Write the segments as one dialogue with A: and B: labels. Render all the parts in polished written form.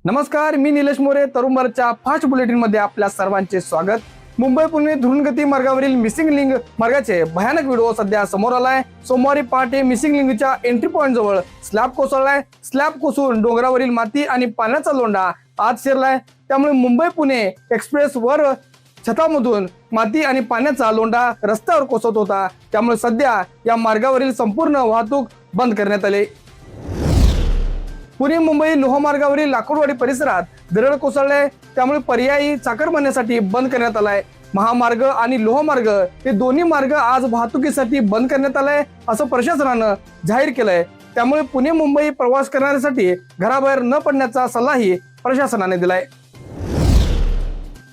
A: नमस्कार, मी निलेश मोरे. तरुण भारतच्या फास्ट बुलेटिन मध्ये आपल्या सर्वांचे स्वागत. मुंबई पुणे धुरंगती मार्गावरील मिसिंग लिंक मार्गाचे भयानक व्हिडिओ सध्या समोर आलाय. सोमवारी पहाटे मिसिंग लिंकच्या एंट्री पॉइंट जवळ स्लॅब कोसळलाय. स्लॅब कोसळून डोंगरावरील माती आणि पाण्याचा लोंढा आत शिरलाय. त्यामुळे मुंबई पुणे एक्सप्रेस वर छतामधून माती आणि पाण्याचा लोंढा रस्त्यावर कोसळत होता. त्यामुळे सध्या या मार्गावरील संपूर्ण वाहतूक बंद करण्यात आली. पुणे मुंबई लोहमार्गावरील लाकूडवाडी परिसरात दरड कोसळले. त्यामुळे पर्यायी चाकरमान्यासाठी बंद करण्यात आलाय. महामार्ग आणि लोहमार्ग हे दोन्ही मार्ग आज वाहतुकीसाठी बंद करण्यात आलाय असं प्रशासनानं जाहीर केलंय. त्यामुळे पुणे मुंबई प्रवास करण्यासाठी घराबाहेर न पडण्याचा सल्लाही प्रशासनाने दिलाय.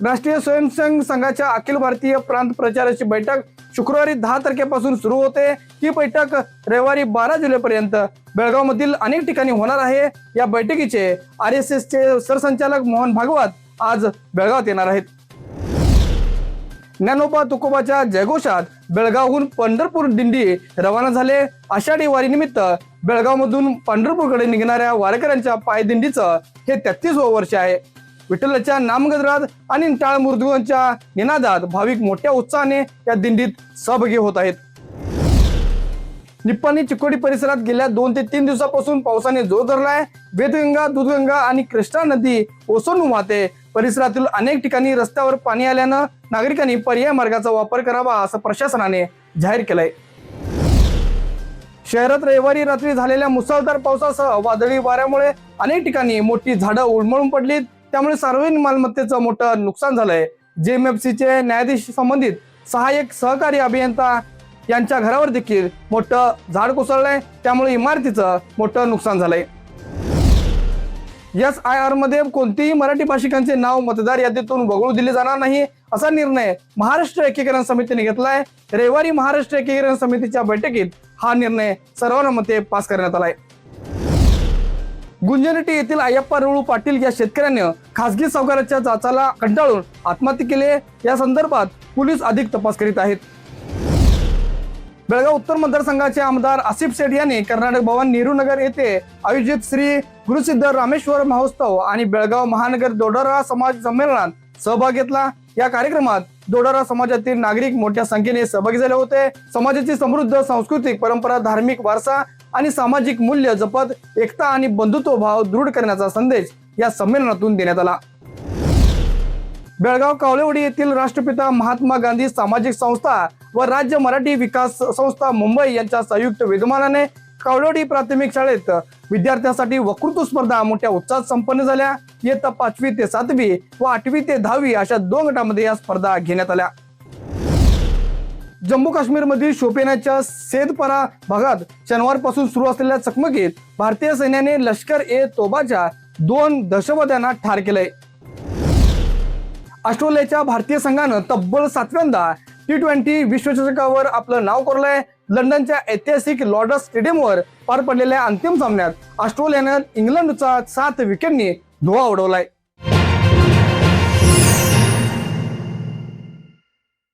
A: राष्ट्रीय स्वयंसेवक संघाच्या अखिल भारतीय प्रांत प्रचाराची बैठक शुक्रवारी 10 तारखेपासून सुरू होते. ही बैठक रविवारी 12 जुलैपर्यंत बेळगाव मधील अनेक ठिकाणी होणार आहे. या बैठकीचे RSS चे सरसंचालक मोहन भागवत आज बेळगावात येणार आहेत. ज्ञानोबा तुकोबाच्या जयघोषात बेळगावहून पंढरपूर दिंडी रवाना झाले. आषाढी वारीनिमित्त बेळगाव मधून पंढरपूरकडे निघणाऱ्या वारकऱ्यांच्या पायदिंडीचं हे 33वं वर्ष आहे. विठ्ठलाच्या नामगजरात आणि टाळ मृदुंगाच्या निनादात भाविक मोठ्या उत्साहाने या दिंडीत सहभागी होत आहेत. निप्पाणी चिकोडी परिसरात गेल्या 2 ते 3 दिवसापासून पावसाने जोर धरलाय. वेदगंगा, दूधगंगा आणि कृष्णा नदी ओसंडून वाहते. परिसरातील अनेक ठिकाणी रस्त्यावर पाणी आल्यानं नागरिकांनी पर्याय मार्गाचा वापर करावा असं प्रशासनाने जाहीर केलंय. शहरात रविवारी रात्री झालेल्या मुसळधार पावसासह वादळी वाऱ्यामुळे अनेक ठिकाणी मोठी झाडं उन्मळून पडलीत. त्यामुळे सार्वजनिक मालमत्तेचं मोठं नुकसान झालंय. JMFCचे न्यायाधीश संबंधित सहाय्यक सहकारी अभियंता यांच्या घरावर देखील मोठं झाड कोसळलंय. त्यामुळे इमारतीचं मोठं नुकसान झालंय. SIR मध्ये कोणतेही मराठी भाषिकांचे नाव मतदार यादीतून वगळू दिले जाणार नाही असा निर्णय महाराष्ट्र एकीकरण समितीने घेतलाय. रविवारी महाराष्ट्र एकीकरण समितीच्या बैठकीत हा निर्णय सर्वानुमते पास करण्यात आलाय. गुंजनटी येथील अय्यप्पा रुळू पाटील या शेतकऱ्याने खासगी सावकाराच्या जाचाला कंटाळून आत्महत्या केली. या संदर्भात पोलीस अधिक तपास करीत आहेत. बेळगाव उत्तर मतदारसंघाचे आमदार आसिफ शेठ यांनी कर्नाटक भवन नेहरू नगर येथे आयोजित श्री गुरुसिद्ध रामेश्वर महोत्सव आणि बेळगाव महानगर दोडारा समाज संमेलनात सहभाग घेतला. या कार्यक्रमात दोडारा समाजातील नागरिक मोठ्या संख्येने सहभागी झाले होते. समाजाची समृद्ध सांस्कृतिक परंपरा, धार्मिक वारसा आणि सामाजिक मूल्य जपत एकता आणि बंधुत्व भाव दृढ करण्याचा संदेश या संमेलनातून देण्यात आला. बेळगाव कावलेवाडी येथील राष्ट्रपिता महात्मा गांधी सामाजिक संस्था व राज्य मराठी विकास संस्था मुंबई यांच्या संयुक्त विद्यमानाने कावलेवाडी प्राथमिक शाळेत विद्यार्थ्यांसाठी वक्तृत्व स्पर्धा मोठ्या उत्साहात संपन्न झाल्या. इयत्ता 5वी ते 7वी व 8वी ते 10वी अशा 2 गटामध्ये या स्पर्धा घेण्यात आल्या. जम्मू काश्मीर मधील शोपियानच्या सेदपरा भागात शनिवारपासून सुरू असलेल्या चकमकीत भारतीय सैन्याने लष्कर-ए-तोबाच्या 2 दहशतवाद्यांना ठार केलंय. ऑस्ट्रेलियाच्या भारतीय संघानं तब्बल 7व्यांदा T20 विश्वचषकावर आपलं नाव कोरलंय. लंडनच्या ऐतिहासिक लॉर्ड्स स्टेडियमवर पार पडलेल्या अंतिम सामन्यात ऑस्ट्रेलियानं इंग्लंडचा 7 विकेटनी धुव्वा उडवलाय.